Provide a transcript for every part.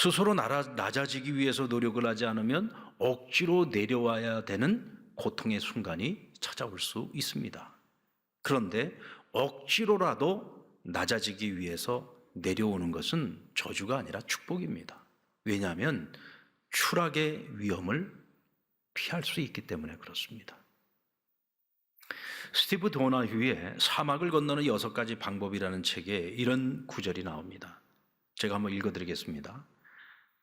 스스로 낮아지기 위해서 노력을 하지 않으면 억지로 내려와야 되는 고통의 순간이 찾아올 수 있습니다. 그런데 억지로라도 낮아지기 위해서 내려오는 것은 저주가 아니라 축복입니다. 왜냐하면 추락의 위험을 피할 수 있기 때문에 그렇습니다. 스티브 도나휴의 사막을 건너는 6가지 방법이라는 책에 이런 구절이 나옵니다. 제가 한번 읽어드리겠습니다.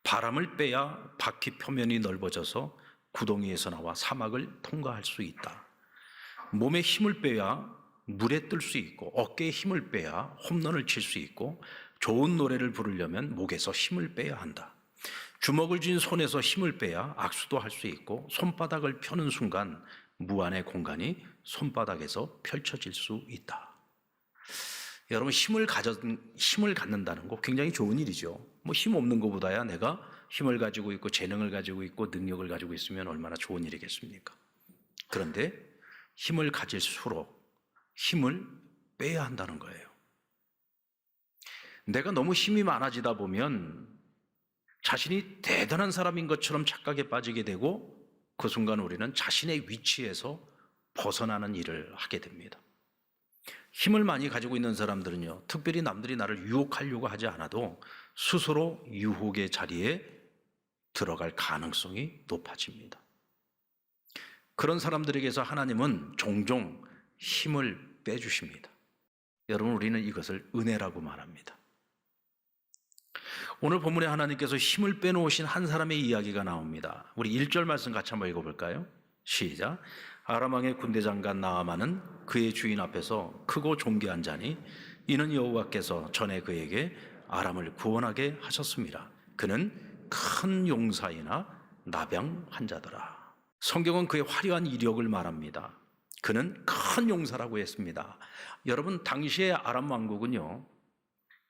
바람을 빼야 바퀴 표면이 넓어져서 구덩이에서 나와 사막을 통과할 수 있다. 몸에 힘을 빼야 물에 뜰 수 있고, 어깨에 힘을 빼야 홈런을 칠 수 있고, 좋은 노래를 부르려면 목에서 힘을 빼야 한다. 주먹을 쥔 손에서 힘을 빼야 악수도 할 수 있고, 손바닥을 펴는 순간 무한의 공간이 손바닥에서 펼쳐질 수 있다. 여러분, 힘을 갖는다는 거 굉장히 좋은 일이죠. 힘 없는 것보다야 내가 힘을 가지고 있고 재능을 가지고 있고 능력을 가지고 있으면 얼마나 좋은 일이겠습니까? 그런데 힘을 가질수록 힘을 빼야 한다는 거예요. 내가 너무 힘이 많아지다 보면 자신이 대단한 사람인 것처럼 착각에 빠지게 되고, 그 순간 우리는 자신의 위치에서 벗어나는 일을 하게 됩니다. 힘을 많이 가지고 있는 사람들은요, 특별히 남들이 나를 유혹하려고 하지 않아도 스스로 유혹의 자리에 들어갈 가능성이 높아집니다. 그런 사람들에게서 하나님은 종종 힘을 빼주십니다. 여러분, 우리는 이것을 은혜라고 말합니다. 오늘 본문에 하나님께서 힘을 빼놓으신 한 사람의 이야기가 나옵니다. 우리 1절 말씀 같이 한번 읽어볼까요? 시작. 아람 왕의 군대 장관 나아만은 그의 주인 앞에서 크고 존귀한 자니 이는 여호와께서 전에 그에게 아람을 구원하게 하셨습니다. 그는 큰 용사이나 나병 환자더라. 성경은 그의 화려한 이력을 말합니다. 그는 큰 용사라고 했습니다. 여러분, 당시의 아람 왕국은요,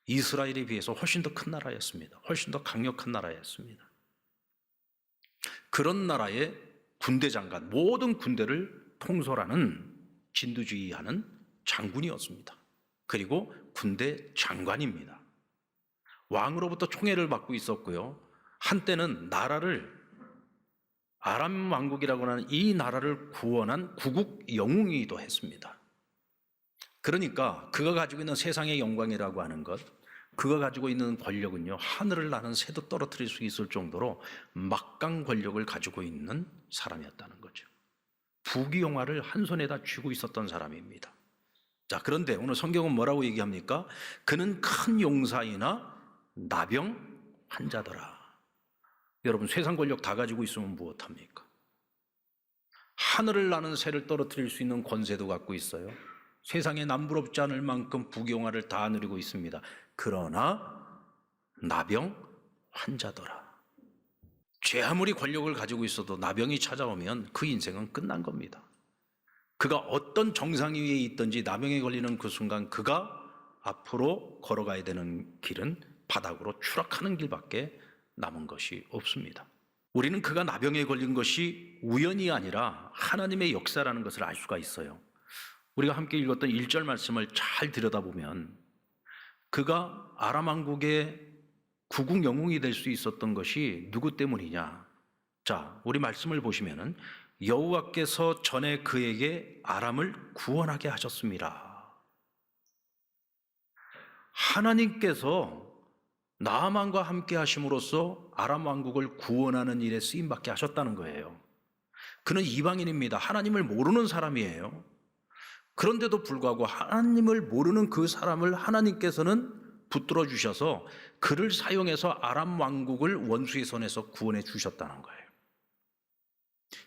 이스라엘에 비해서 훨씬 더 큰 나라였습니다. 훨씬 더 강력한 나라였습니다. 그런 나라의 군대 장관, 모든 군대를 통솔하는 진두지휘하는 장군이었습니다. 그리고 군대 장관입니다. 왕으로부터 총애를 받고 있었고요, 한때는 아람 왕국이라고 하는 이 나라를 구원한 구국 영웅이기도 했습니다. 그러니까 그가 가지고 있는 세상의 영광이라고 하는 것, 그가 가지고 있는 권력은요, 하늘을 나는 새도 떨어뜨릴 수 있을 정도로 막강 권력을 가지고 있는 사람이었다는 거죠. 부귀영화를 한 손에다 쥐고 있었던 사람입니다. 자, 그런데 오늘 성경은 뭐라고 얘기합니까? 그는 큰 용사이나 나병 환자더라. 여러분, 세상 권력 다 가지고 있으면 무엇합니까? 하늘을 나는 새를 떨어뜨릴 수 있는 권세도 갖고 있어요. 세상에 남부럽지 않을 만큼 부귀영화를 다 누리고 있습니다. 그러나 나병 환자더라. 죄 아무리 권력을 가지고 있어도 나병이 찾아오면 그 인생은 끝난 겁니다. 그가 어떤 정상 위에 있든지 나병에 걸리는 그 순간 그가 앞으로 걸어가야 되는 길은 바닥으로 추락하는 길밖에 남은 것이 없습니다. 우리는 그가 나병에 걸린 것이 우연이 아니라 하나님의 역사라는 것을 알 수가 있어요. 우리가 함께 읽었던 1절 말씀을 잘 들여다보면 그가 아람 왕국의 구국 영웅이 될 수 있었던 것이 누구 때문이냐? 자, 우리 말씀을 보시면은 여호와께서 전에 그에게 아람을 구원하게 하셨습니다. 하나님께서 나아만과 함께 하심으로써 아람 왕국을 구원하는 일에 쓰임받게 하셨다는 거예요. 그는 이방인입니다. 하나님을 모르는 사람이에요. 그런데도 불구하고 하나님을 모르는 그 사람을 하나님께서는 붙들어 주셔서 그를 사용해서 아람 왕국을 원수의 손에서 구원해 주셨다는 거예요.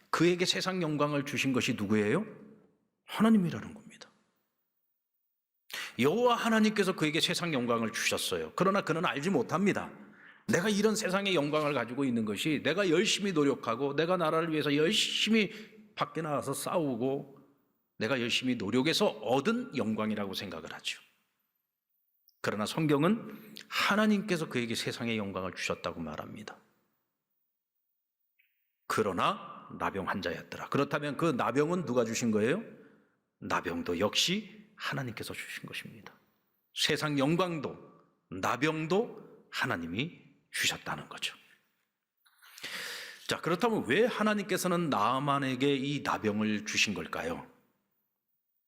그에게 세상 영광을 주신 것이 누구예요? 하나님이라는 겁니다. 여호와 하나님께서 그에게 세상 영광을 주셨어요. 그러나 그는 알지 못합니다. 내가 이런 세상의 영광을 가지고 있는 것이 내가 열심히 노력하고 내가 나라를 위해서 열심히 밖에 나가서 싸우고 내가 열심히 노력해서 얻은 영광이라고 생각을 하죠. 그러나 성경은 하나님께서 그에게 세상의 영광을 주셨다고 말합니다. 그러나 나병 환자였더라. 그렇다면 그 나병은 누가 주신 거예요? 나병도 역시 하나님께서 주신 것입니다. 세상 영광도 나병도 하나님이 주셨다는 거죠. 자, 그렇다면 왜 하나님께서는 나아만에게 이 나병을 주신 걸까요?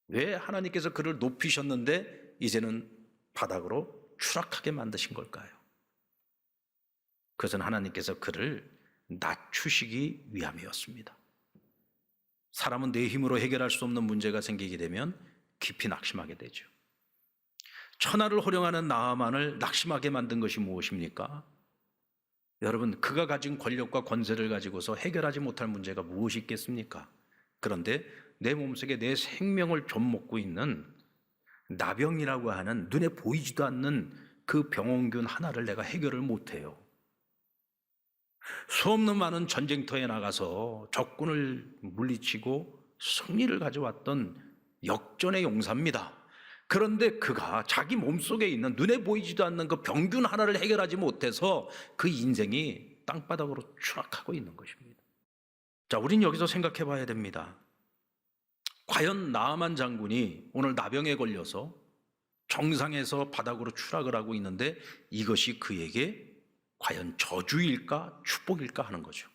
왜 하나님께서 그를 높이셨는데 이제는 바닥으로 추락하게 만드신 걸까요? 그것은 하나님께서 그를 낮추시기 위함이었습니다. 사람은 내 힘으로 해결할 수 없는 문제가 생기게 되면 깊이 낙심하게 되죠. 천하를 호령하는 나아만을 낙심하게 만든 것이 무엇입니까? 여러분, 그가 가진 권력과 권세를 가지고서 해결하지 못할 문제가 무엇이 있겠습니까? 그런데 내 몸속에 내 생명을 좀먹고 있는 나병이라고 하는 눈에 보이지도 않는 그 병원균 하나를 내가 해결을 못해요. 수없는 많은 전쟁터에 나가서 적군을 물리치고 승리를 가져왔던 역전의 용사입니다. 그런데 그가 자기 몸속에 있는 눈에 보이지도 않는 그 병균 하나를 해결하지 못해서 그 인생이 땅바닥으로 추락하고 있는 것입니다. 자, 우린 여기서 생각해 봐야 됩니다. 과연 나아만 장군이 오늘 나병에 걸려서 정상에서 바닥으로 추락을 하고 있는데 이것이 그에게 과연 저주일까 축복일까 하는 거죠.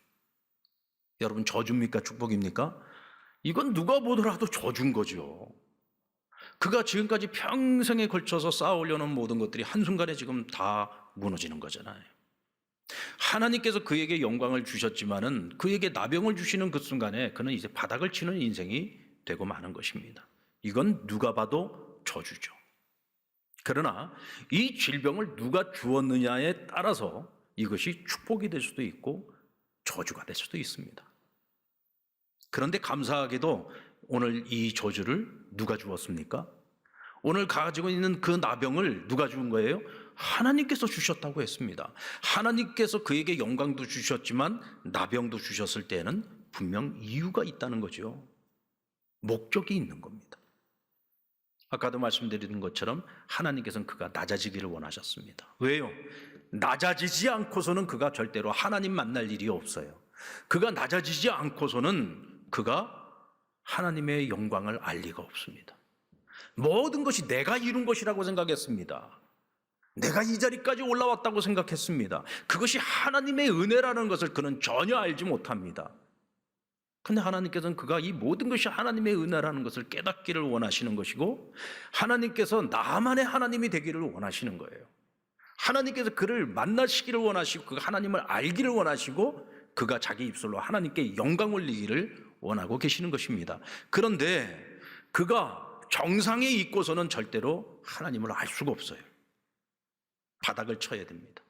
여러분, 저주입니까 축복입니까? 이건 누가 보더라도 저주인 거죠. 그가 지금까지 평생에 걸쳐서 쌓아오려는 모든 것들이 한순간에 지금 다 무너지는 거잖아요. 하나님께서 그에게 영광을 주셨지만은 그에게 나병을 주시는 그 순간에 그는 이제 바닥을 치는 인생이 되고 마는 것입니다. 이건 누가 봐도 저주죠. 그러나 이 질병을 누가 주었느냐에 따라서 이것이 축복이 될 수도 있고 저주가 될 수도 있습니다. 그런데 감사하게도 오늘 이 저주를 누가 주었습니까? 오늘 가지고 있는 그 나병을 누가 준 거예요? 하나님께서 주셨다고 했습니다. 하나님께서 그에게 영광도 주셨지만 나병도 주셨을 때는 분명 이유가 있다는 거죠. 목적이 있는 겁니다. 아까도 말씀드린 것처럼 하나님께서는 그가 낮아지기를 원하셨습니다. 왜요? 낮아지지 않고서는 그가 절대로 하나님 만날 일이 없어요. 그가 낮아지지 않고서는 그가 하나님의 영광을 알 리가 없습니다. 모든 것이 내가 이룬 것이라고 생각했습니다. 내가 이 자리까지 올라왔다고 생각했습니다. 그것이 하나님의 은혜라는 것을 그는 전혀 알지 못합니다. 근데 하나님께서는 그가 이 모든 것이 하나님의 은혜라는 것을 깨닫기를 원하시는 것이고 하나님께서 나만의 하나님이 되기를 원하시는 거예요. 하나님께서 그를 만나시기를 원하시고 그가 하나님을 알기를 원하시고 그가 자기 입술로 하나님께 영광 올리기를 원하고 계시는 것입니다. 그런데 그가 정상에 있고서는 절대로 하나님을 알 수가 없어요. 바닥을 쳐야 됩니다.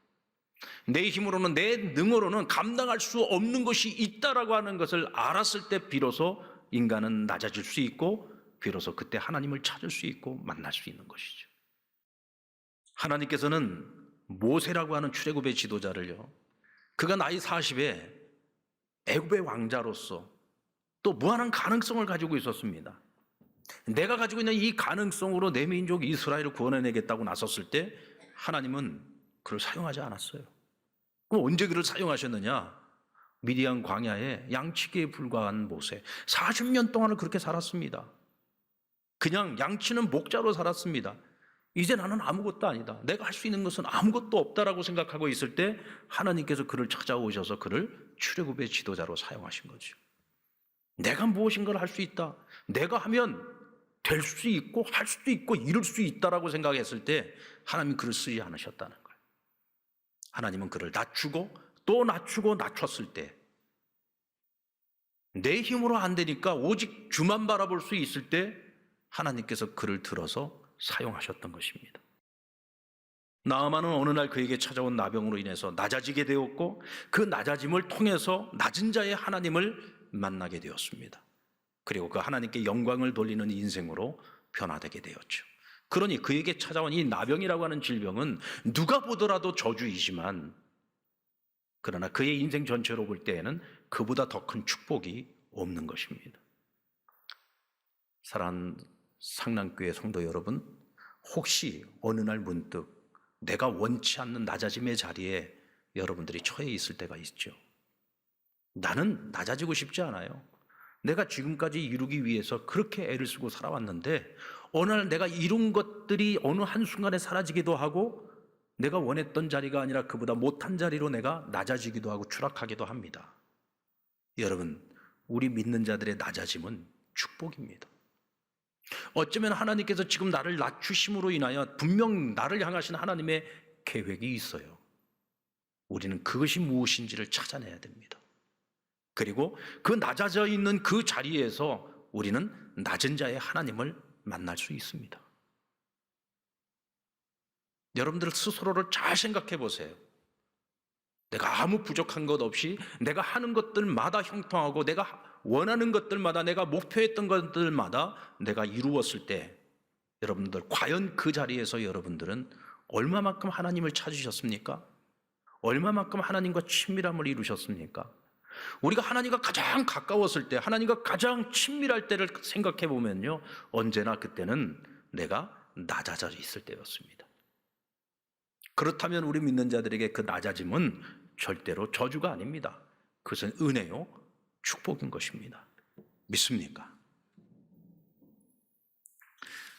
내 힘으로는 내 능으로는 감당할 수 없는 것이 있다라고 하는 것을 알았을 때 비로소 인간은 낮아질 수 있고 비로소 그때 하나님을 찾을 수 있고 만날 수 있는 것이죠. 하나님께서는 모세라고 하는 출애굽의 지도자를요, 그가 나이 40에 애굽의 왕자로서 또 무한한 가능성을 가지고 있었습니다. 내가 가지고 있는 이 가능성으로 내 민족 이스라엘을 구원해내겠다고 나섰을 때 하나님은 그를 사용하지 않았어요. 그럼 언제 그를 사용하셨느냐? 미디안 광야에 양치기에 불과한 모세 40년 동안을 그렇게 살았습니다. 그냥 양치는 목자로 살았습니다. 이제 나는 아무것도 아니다, 내가 할 수 있는 것은 아무것도 없다라고 생각하고 있을 때 하나님께서 그를 찾아오셔서 그를 출애굽의 지도자로 사용하신 거죠. 내가 무엇인가를 할 수 있다, 내가 하면 될 수 있고 할 수도 있고 이룰 수 있다라고 생각했을 때 하나님은 그를 쓰지 않으셨다는 거예요. 하나님은 그를 낮추고 또 낮추고 낮췄을 때 내 힘으로 안 되니까 오직 주만 바라볼 수 있을 때 하나님께서 그를 들어서 사용하셨던 것입니다. 나아만은 어느 날 그에게 찾아온 나병으로 인해서 낮아지게 되었고 그 낮아짐을 통해서 낮은 자의 하나님을 만나게 되었습니다. 그리고 그 하나님께 영광을 돌리는 인생으로 변화되게 되었죠. 그러니 그에게 찾아온 이 나병이라고 하는 질병은 누가 보더라도 저주이지만 그러나 그의 인생 전체로 볼 때에는 그보다 더 큰 축복이 없는 것입니다. 사랑하는 상남교회 성도 여러분, 혹시 어느 날 문득 내가 원치 않는 낮아짐의 자리에 여러분들이 처해 있을 때가 있죠. 나는 낮아지고 싶지 않아요. 내가 지금까지 이루기 위해서 그렇게 애를 쓰고 살아왔는데 어느 날 내가 이룬 것들이 어느 한순간에 사라지기도 하고 내가 원했던 자리가 아니라 그보다 못한 자리로 내가 낮아지기도 하고 추락하기도 합니다. 여러분, 우리 믿는 자들의 낮아짐은 축복입니다. 어쩌면 하나님께서 지금 나를 낮추심으로 인하여 분명 나를 향하신 하나님의 계획이 있어요. 우리는 그것이 무엇인지를 찾아내야 됩니다. 그리고 그 낮아져 있는 그 자리에서 우리는 낮은 자의 하나님을 만날 수 있습니다. 여러분들 스스로를 잘 생각해 보세요. 내가 아무 부족한 것 없이 내가 하는 것들마다 형통하고 내가 원하는 것들마다 내가 목표했던 것들마다 내가 이루었을 때 여러분들 과연 그 자리에서 여러분들은 얼마만큼 하나님을 찾으셨습니까? 얼마만큼 하나님과 친밀함을 이루셨습니까? 우리가 하나님과 가장 가까웠을 때, 하나님과 가장 친밀할 때를 생각해 보면요, 언제나 그때는 내가 낮아져 있을 때였습니다. 그렇다면 우리 믿는 자들에게 그 낮아짐은 절대로 저주가 아닙니다. 그것은 은혜요, 축복인 것입니다. 믿습니까?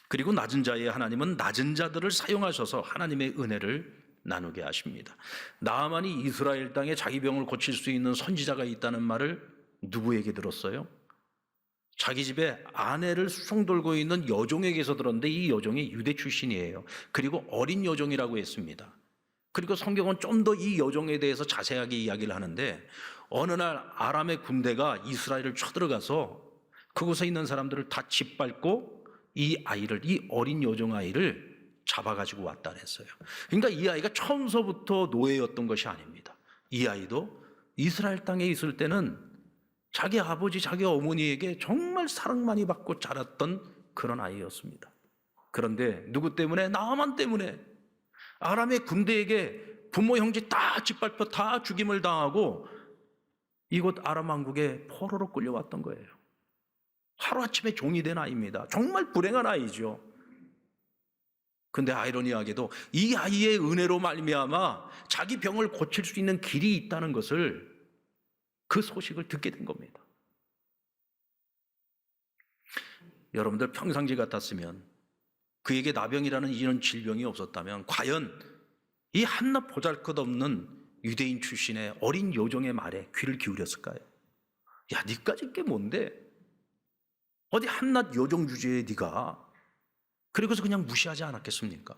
그리고 낮은 자의 하나님은 낮은 자들을 사용하셔서 하나님의 은혜를 나누게 하십니다. 나아만이 이스라엘 땅에 자기 병을 고칠 수 있는 선지자가 있다는 말을 누구에게 들었어요? 자기 집에 아내를 수송 돌고 있는 여종에게서 들었는데 이 여종이 유대 출신이에요. 그리고 어린 여종이라고 했습니다. 그리고 성경은 좀 더 이 여종에 대해서 자세하게 이야기를 하는데 어느 날 아람의 군대가 이스라엘을 쳐들어가서 그곳에 있는 사람들을 다 짓밟고 이 아이를, 이 어린 여종 아이를 잡아가지고 왔다 그랬어요. 그러니까 이 아이가 처음서부터 노예였던 것이 아닙니다. 이 아이도 이스라엘 땅에 있을 때는 자기 아버지, 자기 어머니에게 정말 사랑 많이 받고 자랐던 그런 아이였습니다. 그런데 누구 때문에? 나아만 때문에 아람의 군대에게 부모 형제 다 짓밟혀 다 죽임을 당하고 이곳 아람 왕국에 포로로 끌려왔던 거예요. 하루아침에 종이 된 아이입니다. 정말 불행한 아이죠. 근데 아이러니하게도 이 아이의 은혜로 말미암아 자기 병을 고칠 수 있는 길이 있다는 것을, 그 소식을 듣게 된 겁니다. 여러분들 평상시 같았으면, 그에게 나병이라는 이런 질병이 없었다면 과연 이 한낱 보잘것없는 유대인 출신의 어린 여종의 말에 귀를 기울였을까요? 야, 니까짓 게 뭔데? 어디 한낱 여종 주제에 네가, 그리고서 그냥 무시하지 않았겠습니까?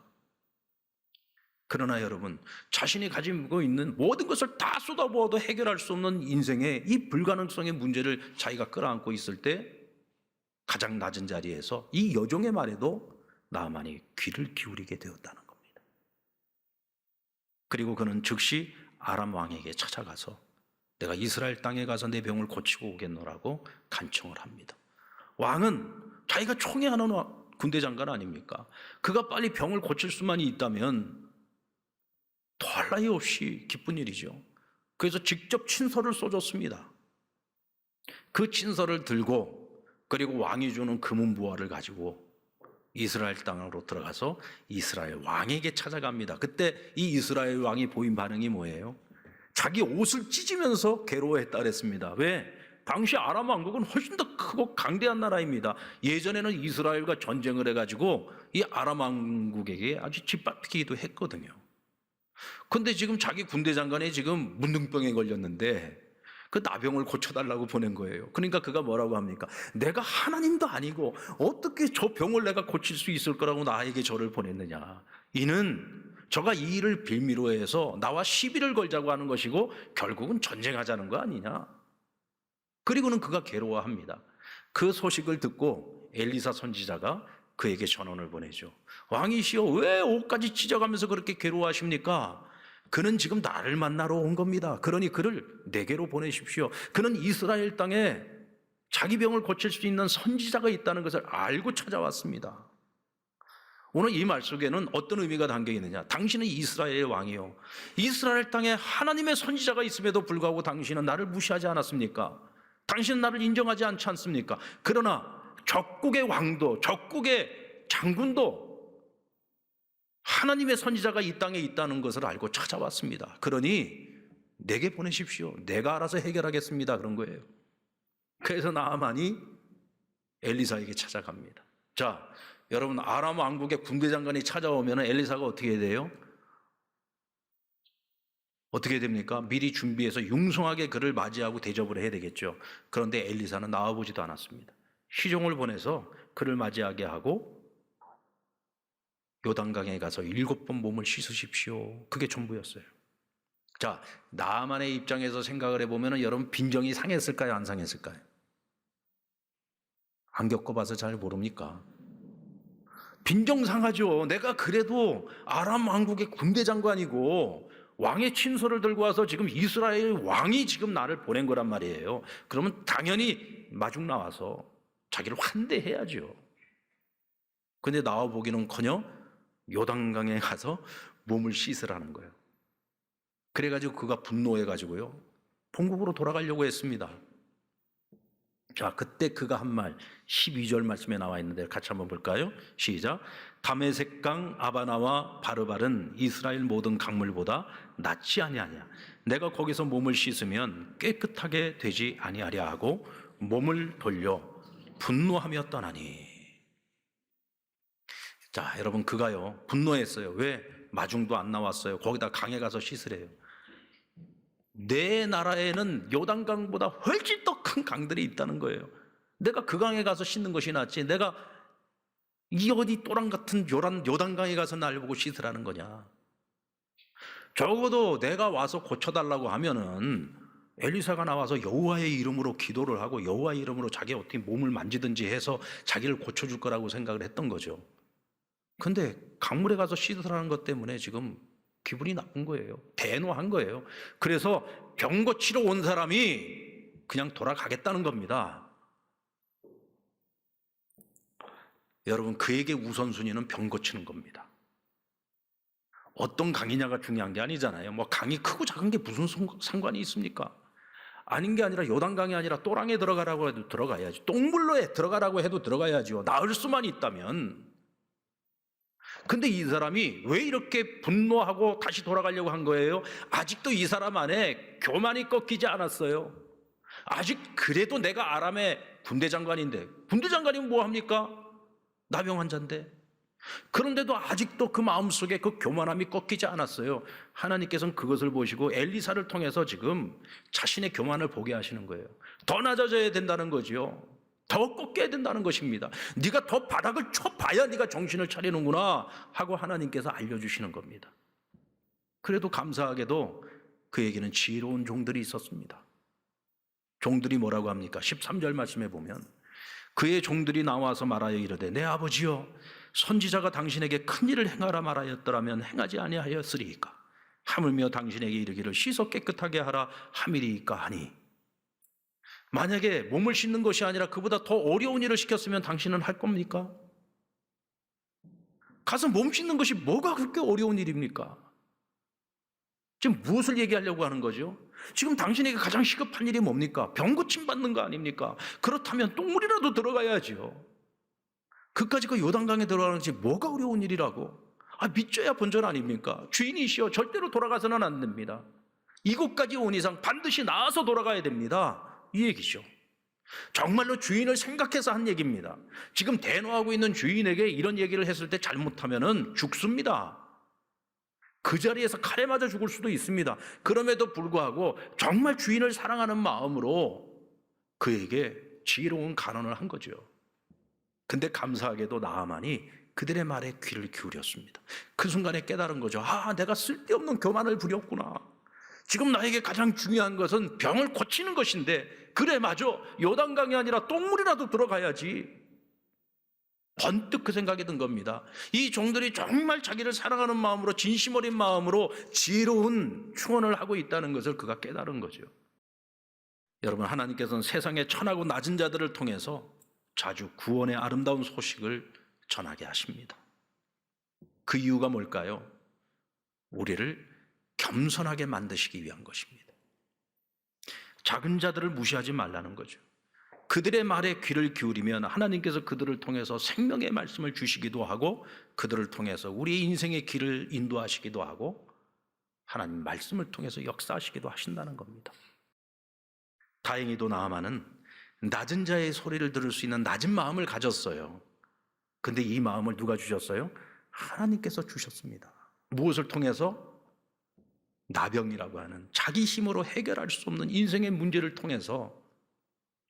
그러나 여러분, 자신이 가지고 있는 모든 것을 다 쏟아부어도 해결할 수 없는 인생의 이 불가능성의 문제를 자기가 끌어안고 있을 때 가장 낮은 자리에서 이 여종의 말에도 나만이 귀를 기울이게 되었다는 겁니다. 그리고 그는 즉시 아람 왕에게 찾아가서 내가 이스라엘 땅에 가서 내 병을 고치고 오겠노라고 간청을 합니다. 왕은 자기가 총애하는 군대 장관 아닙니까? 그가 빨리 병을 고칠 수만 있다면 더할 나위 없이 기쁜 일이죠. 그래서 직접 친서를 써줬습니다. 그 친서를 들고 그리고 왕이 주는 금은부화를 가지고 이스라엘 땅으로 들어가서 이스라엘 왕에게 찾아갑니다. 그때 이 이스라엘 왕이 보인 반응이 뭐예요? 자기 옷을 찢으면서 괴로워했다 그랬습니다. 왜? 당시 아람 왕국은 훨씬 더 크고 강대한 나라입니다. 예전에는 이스라엘과 전쟁을 해가지고 이 아람 왕국에게 아주 짓밟히기도 했거든요. 근데 지금 자기 군대 장관이 지금 문둥병에 걸렸는데 그 나병을 고쳐달라고 보낸 거예요. 그러니까 그가 뭐라고 합니까? 내가 하나님도 아니고 어떻게 저 병을 내가 고칠 수 있을 거라고 나에게 저를 보냈느냐. 이는 저가 이 일을 빌미로 해서 나와 시비를 걸자고 하는 것이고 결국은 전쟁하자는 거 아니냐. 그리고는 그가 괴로워합니다. 그 소식을 듣고 엘리사 선지자가 그에게 전원을 보내죠. 왕이시여, 왜 옷까지 찢어가면서 그렇게 괴로워하십니까? 그는 지금 나를 만나러 온 겁니다. 그러니 그를 내게로 보내십시오. 그는 이스라엘 땅에 자기 병을 고칠 수 있는 선지자가 있다는 것을 알고 찾아왔습니다. 오늘 이 말 속에는 어떤 의미가 담겨 있느냐? 당신은 이스라엘의 왕이요, 이스라엘 땅에 하나님의 선지자가 있음에도 불구하고 당신은 나를 무시하지 않았습니까? 당신은 나를 인정하지 않지 않습니까? 그러나 적국의 왕도, 적국의 장군도 하나님의 선지자가 이 땅에 있다는 것을 알고 찾아왔습니다. 그러니 내게 보내십시오. 내가 알아서 해결하겠습니다. 그런 거예요. 그래서 나아만이 엘리사에게 찾아갑니다. 자, 여러분, 아람 왕국의 군대 장관이 찾아오면 엘리사가 어떻게 해야 돼요? 어떻게 됩니까? 미리 준비해서 융성하게 그를 맞이하고 대접을 해야 되겠죠. 그런데 엘리사는 나와보지도 않았습니다. 시종을 보내서 그를 맞이하게 하고 요단강에 가서 7번 몸을 씻으십시오. 그게 전부였어요. 자, 나만의 입장에서 생각을 해보면 여러분 빈정이 상했을까요? 안 상했을까요? 안 겪어봐서 잘 모릅니까? 빈정 상하죠. 내가 그래도 아람 왕국의 군대 장관이고 왕의 친서를 들고 와서 지금 이스라엘 왕이 지금 나를 보낸 거란 말이에요. 그러면 당연히 마중 나와서 자기를 환대해야죠. 근데 나와 보기는커녕 요단강에 가서 몸을 씻으라는 거예요. 그래가지고 그가 분노해가지고요 본국으로 돌아가려고 했습니다. 자, 그때 그가 한 말 12절 말씀에 나와 있는데 같이 한번 볼까요? 시작. 다메섹강 아바나와 바르발은 이스라엘 모든 강물보다 낫지 아니하냐. 내가 거기서 몸을 씻으면 깨끗하게 되지 아니하랴 하고 몸을 돌려 분노하며 떠나니. 자, 여러분 그가요 분노했어요. 왜? 마중도 안 나왔어요. 거기다 강에 가서 씻으래요. 내 나라에는 요단강보다 훨씬 더 큰 강들이 있다는 거예요. 내가 그 강에 가서 씻는 것이 낫지 내가 이 어디 또랑 같은 요단강에 가서 날 보고 씻으라는 거냐. 적어도 내가 와서 고쳐달라고 하면은 엘리사가 나와서 여호와의 이름으로 기도를 하고 여호와의 이름으로 자기 어떻게 몸을 만지든지 해서 자기를 고쳐줄 거라고 생각을 했던 거죠. 근데 강물에 가서 씻으라는 것 때문에 지금 기분이 나쁜 거예요. 대노한 거예요. 그래서 병 고치러 온 사람이 그냥 돌아가겠다는 겁니다. 여러분 그에게 우선순위는 병 고치는 겁니다. 어떤 강이냐가 중요한 게 아니잖아요. 뭐 강이 크고 작은 게 무슨 상관이 있습니까? 아닌 게 아니라 요단강이 아니라 또랑에 들어가라고 해도 들어가야지. 똥물로에 들어가라고 해도 들어가야지요. 나을 수만 있다면. 근데 이 사람이 왜 이렇게 분노하고 다시 돌아가려고 한 거예요? 아직도 이 사람 안에 교만이 꺾이지 않았어요. 아직 그래도 내가 아람의 군대 장관인데 군대 장관이면 뭐 합니까? 나병 환자인데. 그런데도 아직도 그 마음속에 그 교만함이 꺾이지 않았어요. 하나님께서는 그것을 보시고 엘리사를 통해서 지금 자신의 교만을 보게 하시는 거예요. 더 낮아져야 된다는 거죠. 더 꺾여야 된다는 것입니다. 네가 더 바닥을 쳐봐야 네가 정신을 차리는구나 하고 하나님께서 알려주시는 겁니다. 그래도 감사하게도 그에게는 지혜로운 종들이 있었습니다. 종들이 뭐라고 합니까? 13절 말씀에 보면 그의 종들이 나와서 말하여 이르되 내 아버지여 선지자가 당신에게 큰 일을 행하라 말하였더라면 행하지 아니하였으리이까. 하물며 당신에게 이르기를 씻어 깨끗하게 하라 함이리이까 하니. 만약에 몸을 씻는 것이 아니라 그보다 더 어려운 일을 시켰으면 당신은 할 겁니까? 가서 몸 씻는 것이 뭐가 그렇게 어려운 일입니까? 지금 무엇을 얘기하려고 하는 거죠? 지금 당신에게 가장 시급한 일이 뭡니까? 병 고침 받는 거 아닙니까? 그렇다면 똥물이라도 들어가야죠. 그까지 그 요단강에 들어가는 것이 뭐가 어려운 일이라고? 믿져야 본전 아닙니까? 주인이시여 절대로 돌아가서는 안 됩니다. 이곳까지 온 이상 반드시 나와서 돌아가야 됩니다. 이 얘기죠. 정말로 주인을 생각해서 한 얘기입니다. 지금 대노하고 있는 주인에게 이런 얘기를 했을 때 잘못하면 죽습니다. 그 자리에서 칼에 맞아 죽을 수도 있습니다. 그럼에도 불구하고 정말 주인을 사랑하는 마음으로 그에게 지혜로운 간언을 한 거죠. 근데 감사하게도 나아만이 그들의 말에 귀를 기울였습니다. 그 순간에 깨달은 거죠. 내가 쓸데없는 교만을 부렸구나. 지금 나에게 가장 중요한 것은 병을 고치는 것인데 그래 맞아. 요단강이 아니라 똥물이라도 들어가야지. 번뜩 그 생각이 든 겁니다. 이 종들이 정말 자기를 사랑하는 마음으로 진심 어린 마음으로 지혜로운 충언을 하고 있다는 것을 그가 깨달은 거죠. 여러분 하나님께서는 세상의 천하고 낮은 자들을 통해서 자주 구원의 아름다운 소식을 전하게 하십니다. 그 이유가 뭘까요? 우리를 겸손하게 만드시기 위한 것입니다. 작은 자들을 무시하지 말라는 거죠. 그들의 말에 귀를 기울이면 하나님께서 그들을 통해서 생명의 말씀을 주시기도 하고 그들을 통해서 우리의 인생의 길을 인도하시기도 하고 하나님 말씀을 통해서 역사하시기도 하신다는 겁니다. 다행히도 나아만은 낮은 자의 소리를 들을 수 있는 낮은 마음을 가졌어요. 근데 이 마음을 누가 주셨어요? 하나님께서 주셨습니다. 무엇을 통해서? 나병이라고 하는 자기 힘으로 해결할 수 없는 인생의 문제를 통해서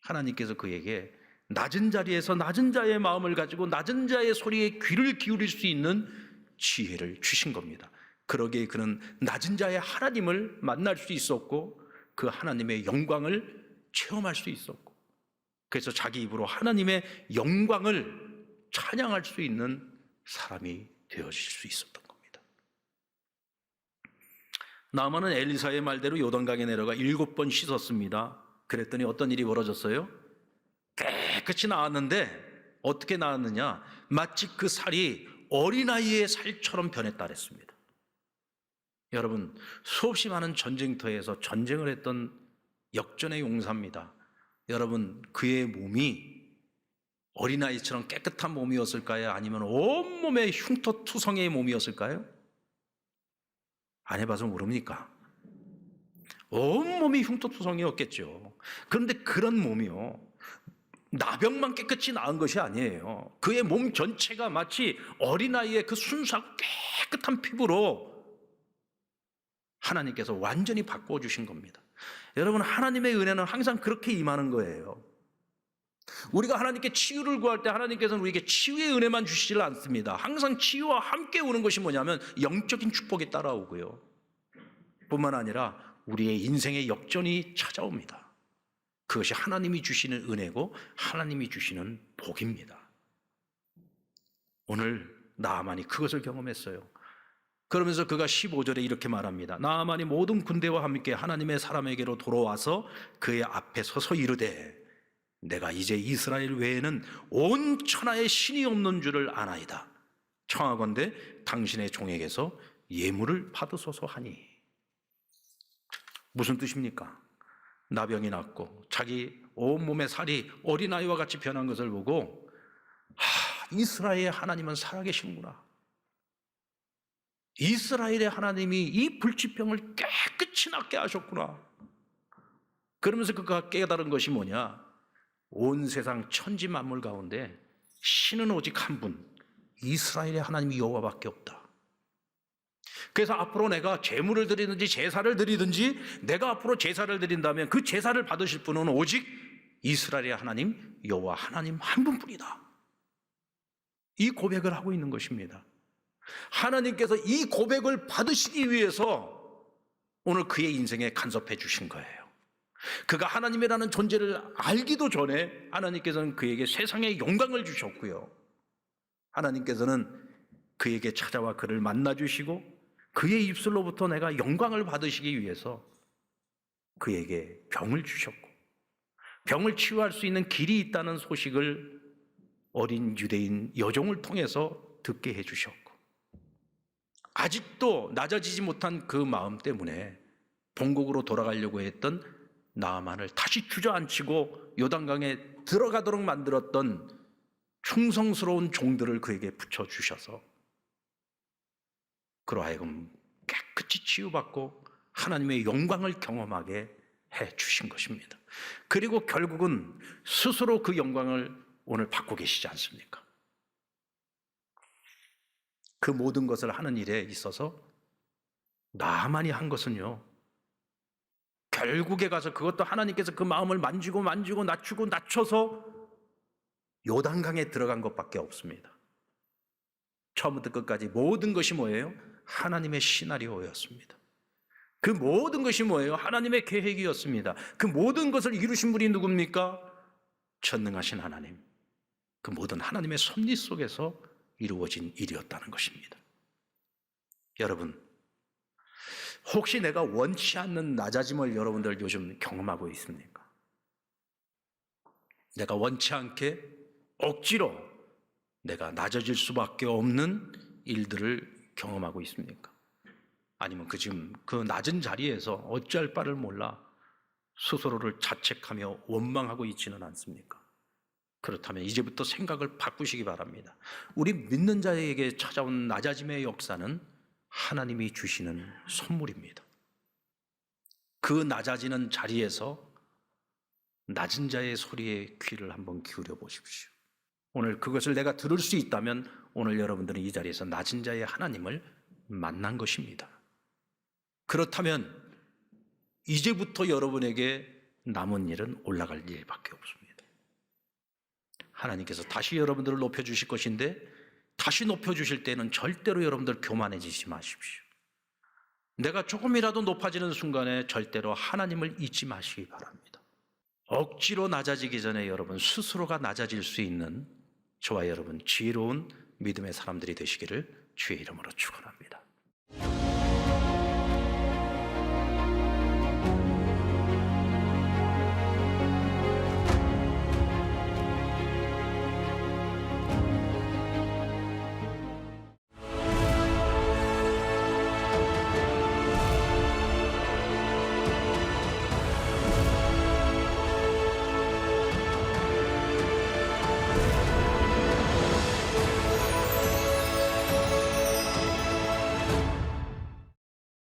하나님께서 그에게 낮은 자리에서 낮은 자의 마음을 가지고 낮은 자의 소리에 귀를 기울일 수 있는 지혜를 주신 겁니다. 그러기에 그는 낮은 자의 하나님을 만날 수 있었고 그 하나님의 영광을 체험할 수 있었고, 그래서 자기 입으로 하나님의 영광을 찬양할 수 있는 사람이 되어질 수 있었던 겁니다. 나아만은 엘리사의 말대로 요단강에 내려가 7번 씻었습니다. 그랬더니 어떤 일이 벌어졌어요? 깨끗이 나왔는데 어떻게 나왔느냐? 마치 그 살이 어린아이의 살처럼 변했다 그랬습니다. 여러분, 수없이 많은 전쟁터에서 전쟁을 했던 역전의 용사입니다. 여러분, 그의 몸이 어린아이처럼 깨끗한 몸이었을까요? 아니면 온몸에 흉터투성이의 몸이었을까요? 안 해봐서 모릅니까? 온몸이 흉터투성이였겠죠. 그런데 그런 몸이요, 나병만 깨끗이 나은 것이 아니에요. 그의 몸 전체가 마치 어린아이의 그 순수하고 깨끗한 피부로 하나님께서 완전히 바꿔주신 겁니다. 여러분, 하나님의 은혜는 항상 그렇게 임하는 거예요. 우리가 하나님께 치유를 구할 때 하나님께서는 우리에게 치유의 은혜만 주시질 않습니다. 항상 치유와 함께 오는 것이 뭐냐면 영적인 축복이 따라오고요, 뿐만 아니라 우리의 인생의 역전이 찾아옵니다. 그것이 하나님이 주시는 은혜고 하나님이 주시는 복입니다. 오늘 나아만이 그것을 경험했어요. 그러면서 그가 15절에 이렇게 말합니다. 나아만이 모든 군대와 함께 하나님의 사람에게로 돌아와서 그의 앞에 서서 이르되 내가 이제 이스라엘 외에는 온 천하에 신이 없는 줄을 아나이다. 청하건대 당신의 종에게서 예물을 받으소서 하니. 무슨 뜻입니까? 나병이 났고 자기 온몸의 살이 어린아이와 같이 변한 것을 보고 이스라엘의 하나님은 살아계시는구나. 이스라엘의 하나님이 이 불치병을 깨끗이 낫게 하셨구나. 그러면서 그가 깨달은 것이 뭐냐? 온 세상 천지 만물 가운데 신은 오직 한 분, 이스라엘의 하나님 여호와밖에 없다. 그래서 앞으로 내가 제물을 드리든지 제사를 드리든지, 내가 앞으로 제사를 드린다면 그 제사를 받으실 분은 오직 이스라엘의 하나님 여호와 하나님 한 분뿐이다. 이 고백을 하고 있는 것입니다. 하나님께서 이 고백을 받으시기 위해서 오늘 그의 인생에 간섭해 주신 거예요. 그가 하나님이라는 존재를 알기도 전에 하나님께서는 그에게 세상의 영광을 주셨고요, 하나님께서는 그에게 찾아와 그를 만나 주시고 그의 입술로부터 내가 영광을 받으시기 위해서 그에게 병을 주셨고, 병을 치유할 수 있는 길이 있다는 소식을 어린 유대인 여종을 통해서 듣게 해주셨고, 아직도 낮아지지 못한 그 마음 때문에 본국으로 돌아가려고 했던 나아만을 다시 주저앉히고 요단강에 들어가도록 만들었던 충성스러운 종들을 그에게 붙여주셔서 그로 하여금 깨끗이 치유받고 하나님의 영광을 경험하게 해주신 것입니다. 그리고 결국은 스스로 그 영광을 오늘 받고 계시지 않습니까? 그 모든 것을 하는 일에 있어서 나만이 한 것은요, 결국에 가서 그것도 하나님께서 그 마음을 만지고 낮추고 낮춰서 요단강에 들어간 것밖에 없습니다. 처음부터 끝까지 모든 것이 뭐예요? 하나님의 시나리오였습니다. 그 모든 것이 뭐예요? 하나님의 계획이었습니다. 그 모든 것을 이루신 분이 누굽니까? 전능하신 하나님. 그 모든 하나님의 섭리 속에서 이루어진 일이었다는 것입니다. 여러분, 혹시 내가 원치 않는 낮아짐을 여러분들 요즘 경험하고 있습니까? 내가 원치 않게 억지로 내가 낮아질 수밖에 없는 일들을 경험하고 있습니까? 아니면 지금 그 낮은 자리에서 어찌할 바를 몰라 스스로를 자책하며 원망하고 있지는 않습니까? 그렇다면 이제부터 생각을 바꾸시기 바랍니다. 우리 믿는 자에게 찾아온 낮아짐의 역사는 하나님이 주시는 선물입니다. 그 낮아지는 자리에서 낮은 자의 소리에 귀를 한번 기울여 보십시오. 오늘 그것을 내가 들을 수 있다면 오늘 여러분들은 이 자리에서 낮은 자의 하나님을 만난 것입니다. 그렇다면 이제부터 여러분에게 남은 일은 올라갈 일밖에 없습니다. 하나님께서 다시 여러분들을 높여주실 것인데, 다시 높여주실 때는 절대로 여러분들 교만해지지 마십시오. 내가 조금이라도 높아지는 순간에 절대로 하나님을 잊지 마시기 바랍니다. 억지로 낮아지기 전에 여러분 스스로가 낮아질 수 있는 저와 여러분 지혜로운 믿음의 사람들이 되시기를 주의 이름으로 축원합니다.